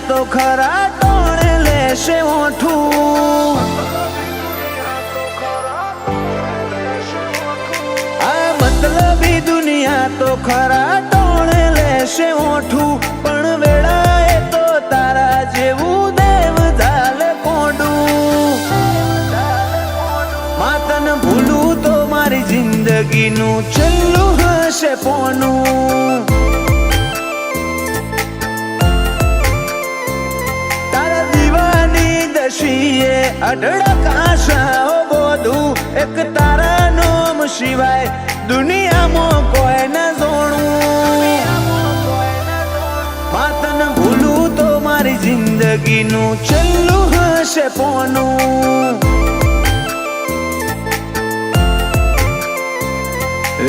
તો ખરા ટોણે લેશે ઓઠું. આ મતલબી દુનિયા તો ખરા ટોણે લેશે ઓઠું. પણ વેળાએ તો તારા જેવું દેવ ઝાલે કોડું. માતન ભૂલું તો મારી જિંદગીનું છેલ્લું હશે પોનું. તારા દીવાની દશીએ અઢળક આશાઓ બોધું. એક તારા નોમ સિવાય દુનિયામાં કોઈ ન જોણું. માતન ભૂલું તો મારી જિંદગીનું છેલ્લું હશે પોનું.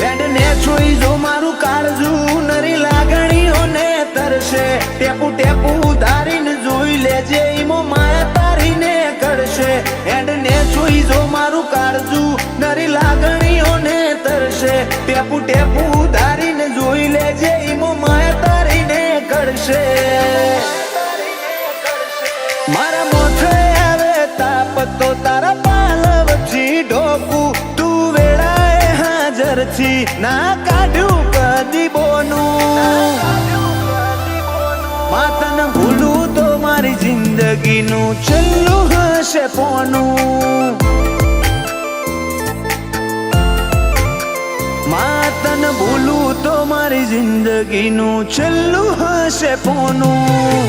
વેડને જોઈ જો મારું કાળજું નરી લાગણીઓને તરશે. ટેપુ ટેપુ ધારીને જોઈ લેજે ઈમો માયા તારીને કરશે. વેડને જોઈ જો મારું કાળજું નરી લાગણીઓને તરશે. ટેપુ ટેપુ ધારીને જોઈ લેજે ઈમો માયા તારીને કરશે. મારા મોઠે આવે તાપ તો તારા પાલવથી ઢોકું. ના કાઢ્યું કદી બોનું. માતન ભૂલું તો મારી જિંદગીનું છેલ્લું હશે પોનું. માતન ભૂલું તો મારી જિંદગીનું છેલ્લું હશે પોનું.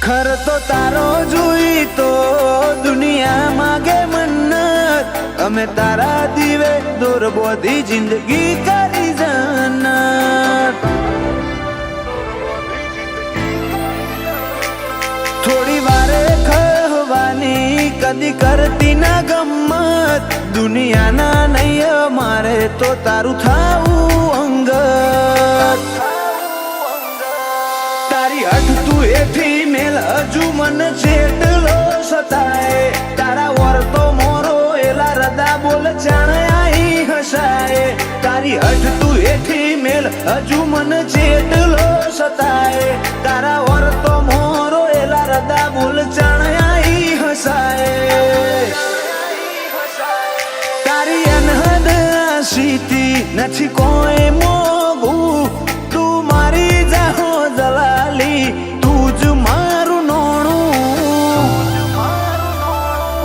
ખર તો તારો જોઈ તો દુનિયા માગે મન્નત. અમે તારા દીવે દોર બોધી જિંદગી કરી જન્નત. થોડી વારે ખવાની કદી કરતી ના ગમત. દુનિયાના નહીં મારે તો તારું થાવું અંગત. તારી હઠ તું એથી મેલ હજુ મન જેટલો સતાય. તારા વર તો મોરો એલા રદા બોલ જાણે આઈ હસાય. તારી હઠ તું એથી મેલ હજુ મન જેટલો સતાય. તારા વર તો મોરો એલા રદા બોલ જાણે આઈ હસાય. તારી અનહદ આશીથી નથી કોઈ મોગું. તું મારી જાહો દલાલી તું જ મારું નોણું.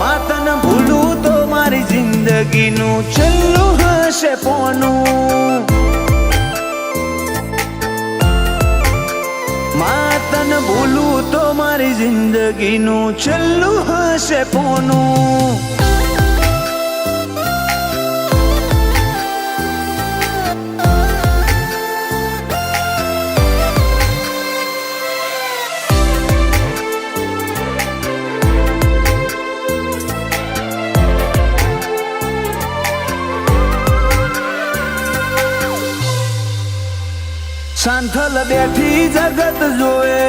માતન ભૂલું તો મારી જિંદગીનું છેલ્લું હશે પોનું. માતન ભૂલું તો મારી જિંદગીનું છેલ્લું હશે પોનું. સાંથલ બેઠી જગત જોએ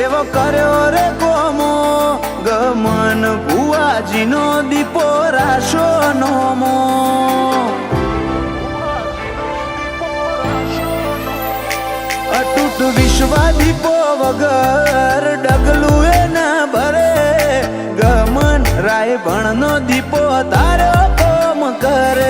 એવો કર્યો રે કોમો. ગમન ભુવાજીનો દીપો રાશો નોમો. અતૂટ વિશ્વ દીપો વગર ડગલું એ ના ભરે. ગમન રાય ભણનો દીપો તારો કોમ કરે.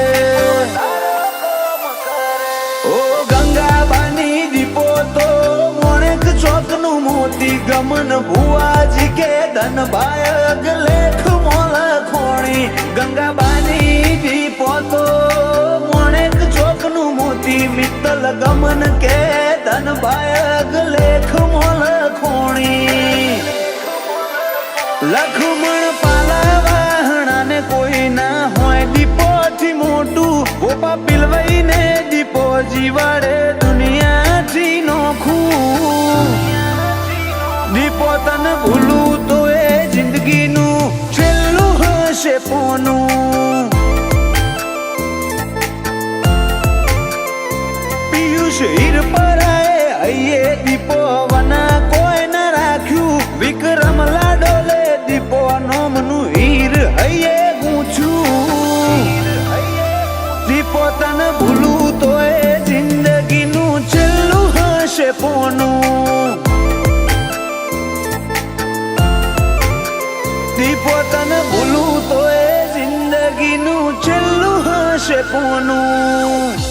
ગમન ભુવાજી કે ધન બાયક લેખ મોલ ખોણી. ગંગાબાની દીપો તો મોણેક ચોકનું મોતી. મિત્તલ ગમન કે ધન બાયક લેખ મોલ ખોણી. લખમણ પાલા વાહણાને કોઈ ના હોય દીપોથી મોટું. ગોપા પિલવાઈને દીપો જીવાડે દુનિયાથી નોખું. દીપો તન ભૂલું તો એ જિંદગીનું છેલ્લું હશે પોનું. શિર પરાએ હૈયે દીપો વના કોઈ ન રાખ્યું વિક્રમ લાડોલે દીપો નોમનું હીર હૈયે ગૂંછું દીપો તને ભૂલું તો એ જિંદગીનું છેલ્લું હશે પોનું દીપો તને ભૂલું તો એ જિંદગીનું છેલ્લું હશે પોનું